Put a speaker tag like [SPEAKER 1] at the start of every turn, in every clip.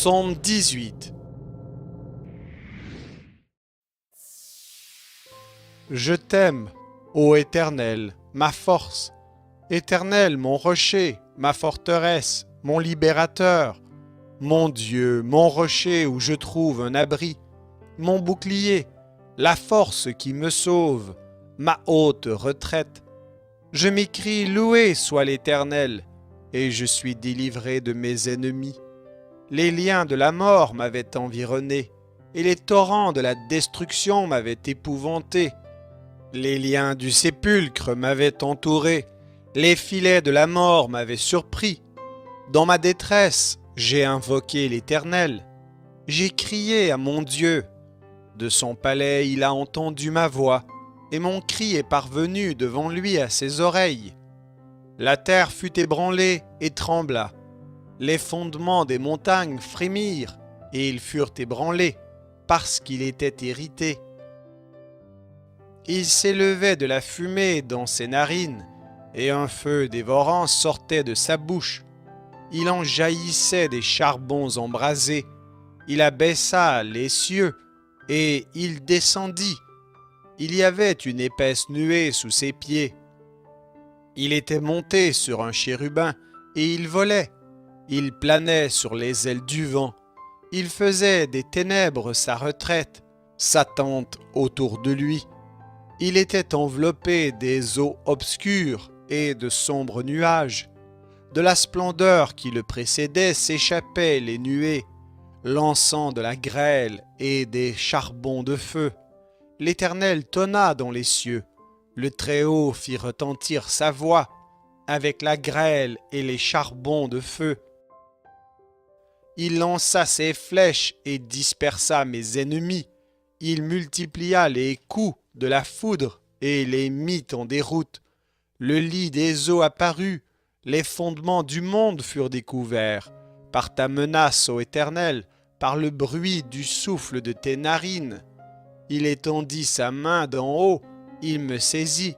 [SPEAKER 1] Psaume 18. Je t'aime, ô Éternel, ma force. Éternel, mon rocher, ma forteresse, mon libérateur, mon Dieu, mon rocher où je trouve un abri, mon bouclier, la force qui me sauve, ma haute retraite. Je m'écrie, loué soit l'Éternel, et je suis délivré de mes ennemis. Les liens de la mort m'avaient environné, et les torrents de la destruction m'avaient épouvanté. Les liens du sépulcre m'avaient entouré, les filets de la mort m'avaient surpris. Dans ma détresse, j'ai invoqué l'Éternel. J'ai crié à mon Dieu. De son palais, il a entendu ma voix, et mon cri est parvenu devant lui à ses oreilles. La terre fut ébranlée et trembla. Les fondements des montagnes frémirent, et ils furent ébranlés, parce qu'il était irrité. Il s'élevait de la fumée dans ses narines, et un feu dévorant sortait de sa bouche. Il en jaillissait des charbons embrasés. Il abaissa les cieux, et il descendit. Il y avait une épaisse nuée sous ses pieds. Il était monté sur un chérubin, et il volait. Il planait sur les ailes du vent. Il faisait des ténèbres sa retraite, sa tente autour de lui. Il était enveloppé des eaux obscures et de sombres nuages. De la splendeur qui le précédait s'échappaient les nuées, l'encens de la grêle et des charbons de feu. L'Éternel tonna dans les cieux. Le Très-Haut fit retentir sa voix avec la grêle et les charbons de feu. Il lança ses flèches et dispersa mes ennemis. Il multiplia les coups de la foudre et les mit en déroute. Le lit des eaux apparut, les fondements du monde furent découverts. Par ta menace, ô Éternel, par le bruit du souffle de tes narines. Il étendit sa main d'en haut, il me saisit,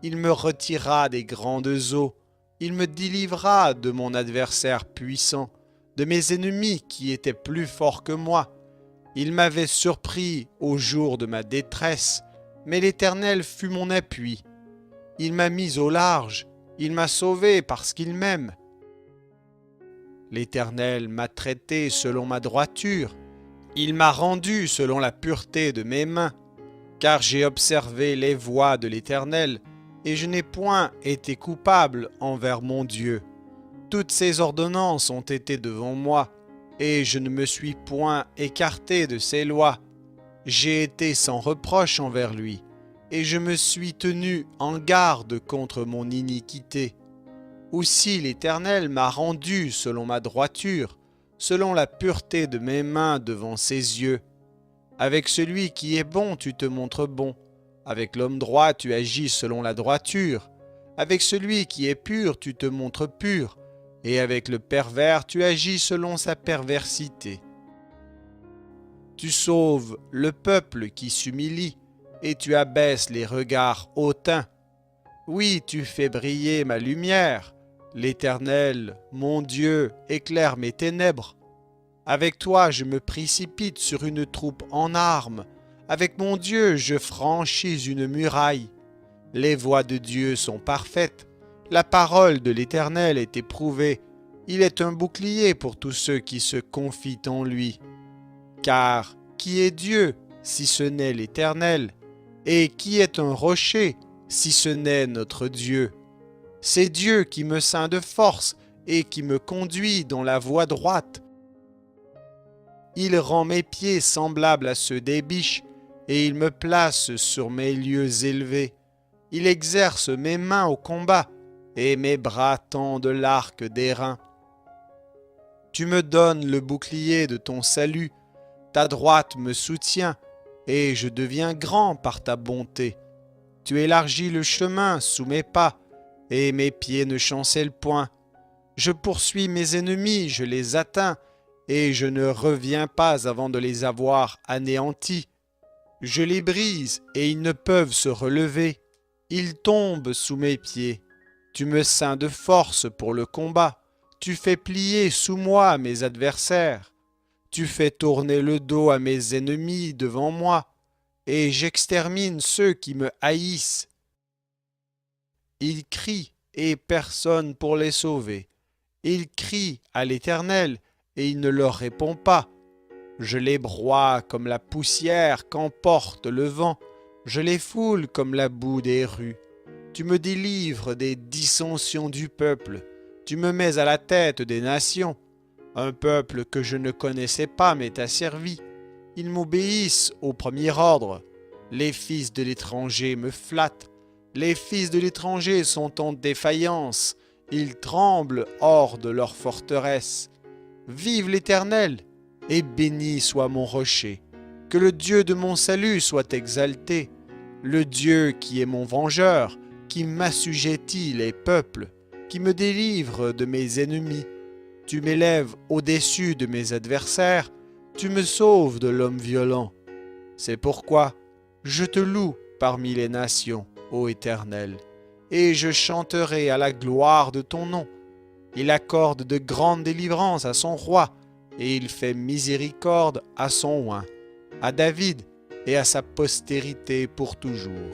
[SPEAKER 1] il me retira des grandes eaux. Il me délivra de mon adversaire puissant, de mes ennemis qui étaient plus forts que moi. Il m'avait surpris au jour de ma détresse, mais l'Éternel fut mon appui. Il m'a mis au large, il m'a sauvé parce qu'il m'aime. L'Éternel m'a traité selon ma droiture, il m'a rendu selon la pureté de mes mains, car j'ai observé les voies de l'Éternel, et je n'ai point été coupable envers mon Dieu. Toutes ses ordonnances ont été devant moi, et je ne me suis point écarté de ses lois. J'ai été sans reproche envers lui, et je me suis tenu en garde contre mon iniquité. Aussi l'Éternel m'a rendu selon ma droiture, selon la pureté de mes mains devant ses yeux. Avec celui qui est bon, tu te montres bon. Avec l'homme droit, tu agis selon la droiture. Avec celui qui est pur, tu te montres pur. Et avec le pervers, tu agis selon sa perversité. Tu sauves le peuple qui s'humilie, et tu abaisses les regards hautains. Oui, tu fais briller ma lumière. L'Éternel, mon Dieu, éclaire mes ténèbres. Avec toi, je me précipite sur une troupe en armes. Avec mon Dieu, je franchis une muraille. Les voies de Dieu sont parfaites. La parole de l'Éternel est éprouvée. Il est un bouclier pour tous ceux qui se confient en lui. Car qui est Dieu si ce n'est l'Éternel? Et qui est un rocher si ce n'est notre Dieu? C'est Dieu qui me ceint de force et qui me conduit dans la voie droite. Il rend mes pieds semblables à ceux des biches, et il me place sur mes lieux élevés. Il exerce mes mains au combat, et mes bras tendent l'arc d'airain. Tu me donnes le bouclier de ton salut, ta droite me soutient, et je deviens grand par ta bonté. Tu élargis le chemin sous mes pas, et mes pieds ne chancellent point. Je poursuis mes ennemis, je les atteins, et je ne reviens pas avant de les avoir anéantis. Je les brise, et ils ne peuvent se relever. Ils tombent sous mes pieds. Tu me ceins de force pour le combat. Tu fais plier sous moi mes adversaires. Tu fais tourner le dos à mes ennemis devant moi, et j'extermine ceux qui me haïssent. Ils crient, et personne pour les sauver. Ils crient à l'Éternel, et il ne leur répond pas. Je les broie comme la poussière qu'emporte le vent. Je les foule comme la boue des rues. Tu me délivres des dissensions du peuple. Tu me mets à la tête des nations. Un peuple que je ne connaissais pas m'est asservi. Ils m'obéissent au premier ordre. Les fils de l'étranger me flattent. Les fils de l'étranger sont en défaillance. Ils tremblent hors de leur forteresse. Vive l'Éternel, et béni soit mon rocher. Que le Dieu de mon salut soit exalté. Le Dieu qui est mon vengeur, qui m'assujettit les peuples, qui me délivre de mes ennemis. Tu m'élèves au-dessus de mes adversaires, tu me sauves de l'homme violent. C'est pourquoi je te loue parmi les nations, ô Éternel, et je chanterai à la gloire de ton nom. Il accorde de grandes délivrances à son roi, et il fait miséricorde à son oint, à David et à sa postérité pour toujours.